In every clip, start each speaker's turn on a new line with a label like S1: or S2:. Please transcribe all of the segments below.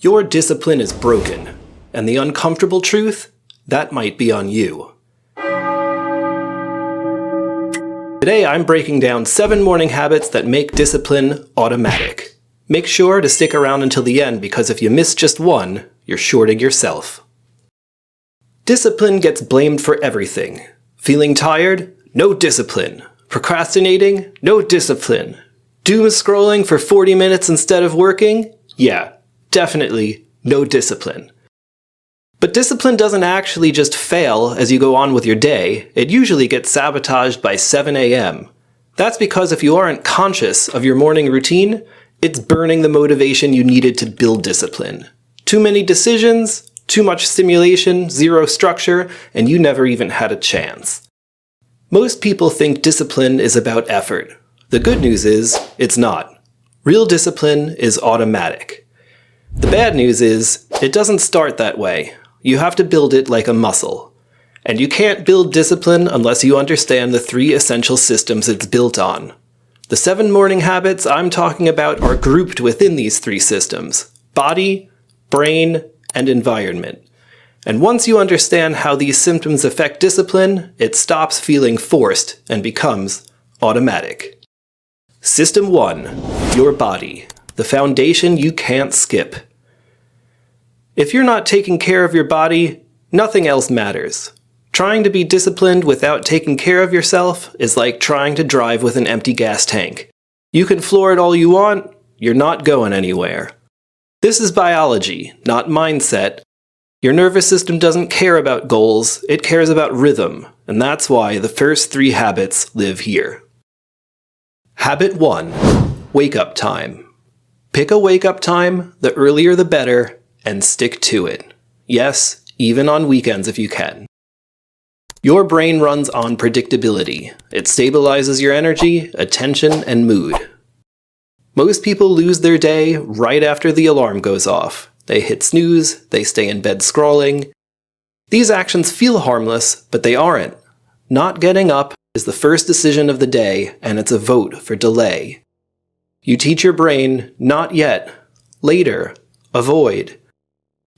S1: Your discipline is broken, and the uncomfortable truth, that might be on you. Today I'm breaking down 7 morning habits that make discipline automatic. Make sure to stick around until the end because if you miss just one, you're shorting yourself. Discipline gets blamed for everything. Feeling tired? No discipline. Procrastinating? No discipline. Doom scrolling for 40 minutes instead of working? Yeah, definitely no discipline. But discipline doesn't actually just fail as you go on with your day, it usually gets sabotaged by 7 a.m. That's because if you aren't conscious of your morning routine, it's burning the motivation you needed to build discipline. Too many decisions, too much stimulation, zero structure, and you never even had a chance. Most people think discipline is about effort. The good news is, it's not. Real discipline is automatic. The bad news is, it doesn't start that way. You have to build it like a muscle. And you can't build discipline unless you understand the 3 essential systems it's built on. The 7 morning habits I'm talking about are grouped within these 3 systems: body, brain, and environment. And once you understand how these symptoms affect discipline, it stops feeling forced and becomes automatic. System 1. Your body. The foundation you can't skip. If you're not taking care of your body, nothing else matters. Trying to be disciplined without taking care of yourself is like trying to drive with an empty gas tank. You can floor it all you want, you're not going anywhere. This is biology, not mindset. Your nervous system doesn't care about goals, it cares about rhythm, and that's why the first 3 habits live here. Habit 1. Wake up time. Pick a wake up time, the earlier the better, and stick to it. Yes, even on weekends if you can. Your brain runs on predictability. It stabilizes your energy, attention, and mood. Most people lose their day right after the alarm goes off. They hit snooze, they stay in bed scrolling. These actions feel harmless, but they aren't. Not getting up is the first decision of the day, and it's a vote for delay. You teach your brain, not yet, later, avoid.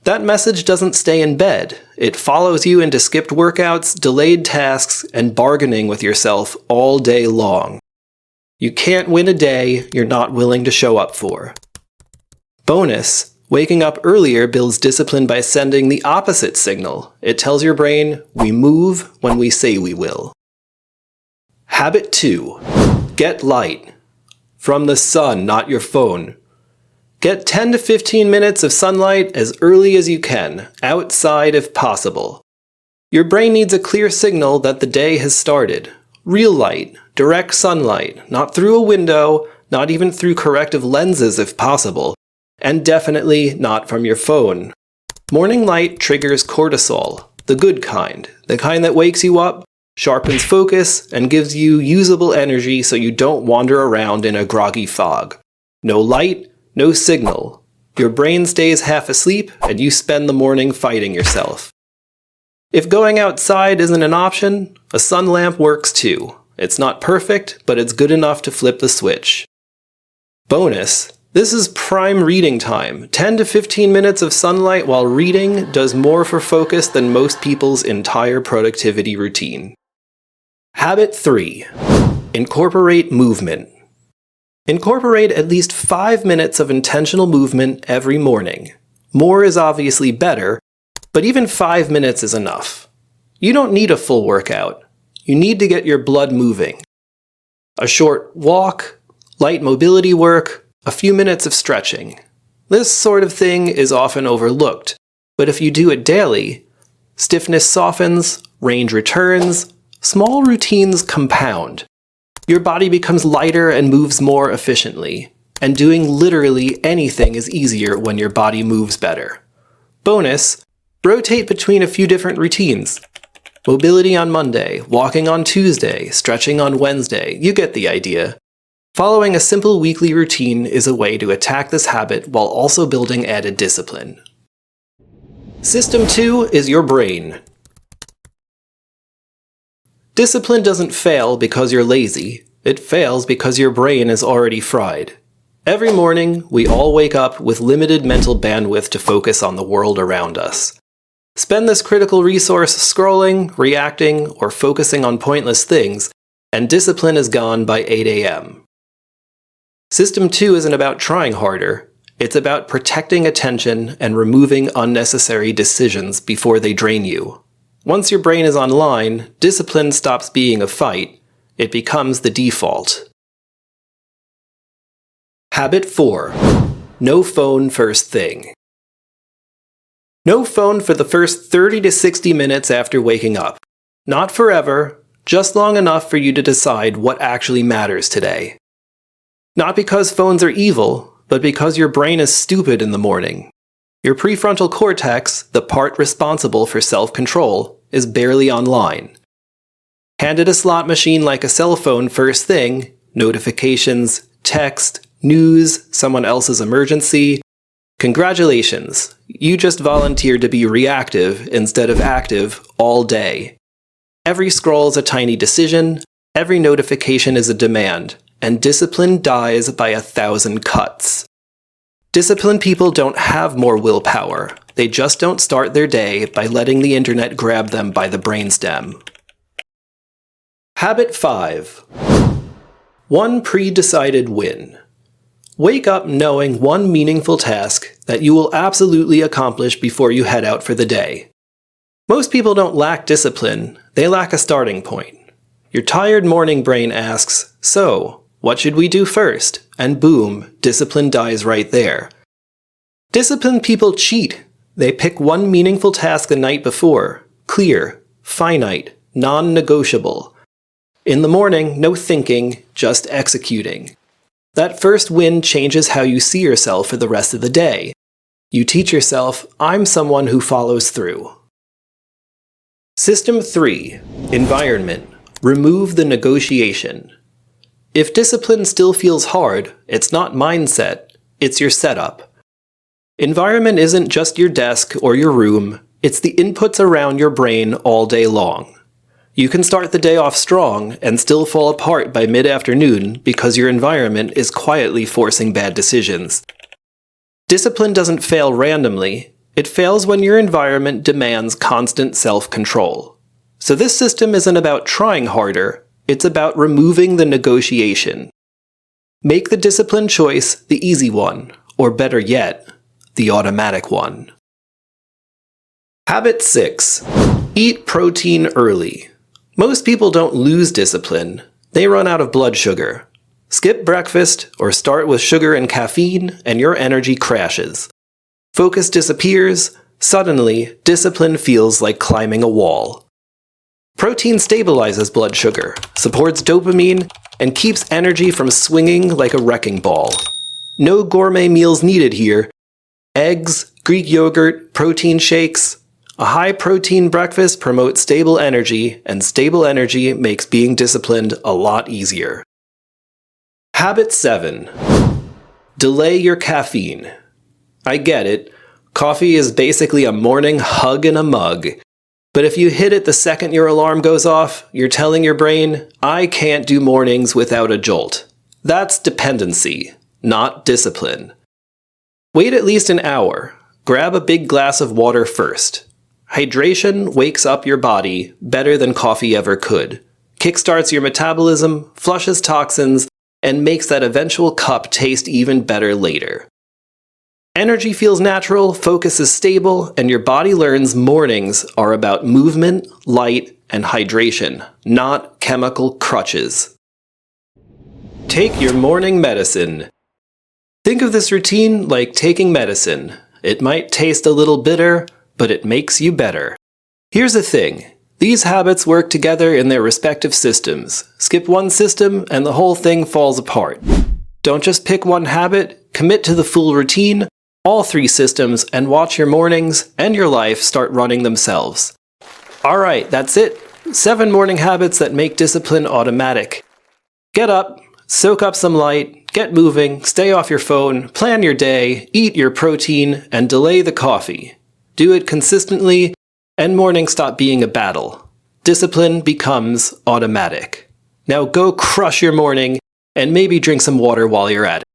S1: That message doesn't stay in bed. It follows you into skipped workouts, delayed tasks, and bargaining with yourself all day long. You can't win a day you're not willing to show up for. Bonus, waking up earlier builds discipline by sending the opposite signal. It tells your brain, we move when we say we will. Habit 2. Get light. From the sun, not your phone. Get 10 to 15 minutes of sunlight as early as you can, outside if possible. Your brain needs a clear signal that the day has started. Real light, direct sunlight, not through a window, not even through corrective lenses if possible, and definitely not from your phone. Morning light triggers cortisol, the good kind, the kind that wakes you up, sharpens focus, and gives you usable energy so you don't wander around in a groggy fog. No light, no signal. Your brain stays half asleep, and you spend the morning fighting yourself. If going outside isn't an option, a sun lamp works too. It's not perfect, but it's good enough to flip the switch. Bonus, this is prime reading time. 10 to 15 minutes of sunlight while reading does more for focus than most people's entire productivity routine. Habit 3. Incorporate movement. Incorporate at least 5 minutes of intentional movement every morning. More is obviously better, but even 5 minutes is enough. You don't need a full workout. You need to get your blood moving. A short walk, light mobility work, a few minutes of stretching. This sort of thing is often overlooked, but if you do it daily, stiffness softens, range returns, small routines compound. Your body becomes lighter and moves more efficiently, and doing literally anything is easier when your body moves better. Bonus, rotate between a few different routines. Mobility on Monday, walking on Tuesday, stretching on Wednesday, you get the idea. Following a simple weekly routine is a way to attack this habit while also building added discipline. System 2 is your brain. Discipline doesn't fail because you're lazy. It fails because your brain is already fried. Every morning, we all wake up with limited mental bandwidth to focus on the world around us. Spend this critical resource scrolling, reacting, or focusing on pointless things, and discipline is gone by 8 a.m. System 2 isn't about trying harder. It's about protecting attention and removing unnecessary decisions before they drain you. Once your brain is online, discipline stops being a fight. It becomes the default. Habit 4. No phone first thing. No phone for the first 30 to 60 minutes after waking up. Not forever, just long enough for you to decide what actually matters today. Not because phones are evil, but because your brain is stupid in the morning. Your prefrontal cortex, the part responsible for self-control, is barely online. Handed a slot machine like a cell phone first thing, notifications, text, news, someone else's emergency. Congratulations, you just volunteered to be reactive instead of active all day. Every scroll is a tiny decision, every notification is a demand, and discipline dies by 1,000 cuts. Disciplined people don't have more willpower, they just don't start their day by letting the internet grab them by the brainstem. Habit 5. One pre-decided win. Wake up knowing one meaningful task that you will absolutely accomplish before you head out for the day. Most people don't lack discipline, they lack a starting point. Your tired morning brain asks, "So, what should we do first?" And boom, discipline dies right there. Disciplined people cheat. They pick one meaningful task the night before, clear, finite, non-negotiable. In the morning, no thinking, just executing. That first win changes how you see yourself for the rest of the day. You teach yourself, I'm someone who follows through. System 3. Environment. Remove the negotiation. If discipline still feels hard, it's not mindset, it's your setup. Environment isn't just your desk or your room, it's the inputs around your brain all day long. You can start the day off strong and still fall apart by mid-afternoon because your environment is quietly forcing bad decisions. Discipline doesn't fail randomly, it fails when your environment demands constant self-control. So this system isn't about trying harder, it's about removing the negotiation. Make the disciplined choice the easy one, or better yet, the automatic one. Habit 6. Eat protein early. Most people don't lose discipline, they run out of blood sugar. Skip breakfast or start with sugar and caffeine and your energy crashes. Focus disappears, suddenly discipline feels like climbing a wall. Protein stabilizes blood sugar, supports dopamine, and keeps energy from swinging like a wrecking ball. No gourmet meals needed here. Eggs, Greek yogurt, protein shakes. A high-protein breakfast promotes stable energy, and stable energy makes being disciplined a lot easier. Habit 7. Delay your caffeine. I get it. Coffee is basically a morning hug in a mug. But if you hit it the second your alarm goes off, you're telling your brain, I can't do mornings without a jolt. That's dependency, not discipline. Wait at least an hour. Grab a big glass of water first. Hydration wakes up your body better than coffee ever could, kickstarts your metabolism, flushes toxins, and makes that eventual cup taste even better later. Energy feels natural, focus is stable, and your body learns mornings are about movement, light, and hydration, not chemical crutches. Take your morning medicine. Think of this routine like taking medicine. It might taste a little bitter, but it makes you better. Here's the thing. These habits work together in their respective systems. Skip one system and the whole thing falls apart. Don't just pick one habit, commit to the full routine, all 3 systems, and watch your mornings and your life start running themselves. Alright, that's it. 7 morning habits that make discipline automatic. Get up, soak up some light, get moving, stay off your phone, plan your day, eat your protein, and delay the coffee. Do it consistently, and mornings stop being a battle. Discipline becomes automatic. Now go crush your morning, and maybe drink some water while you're at it.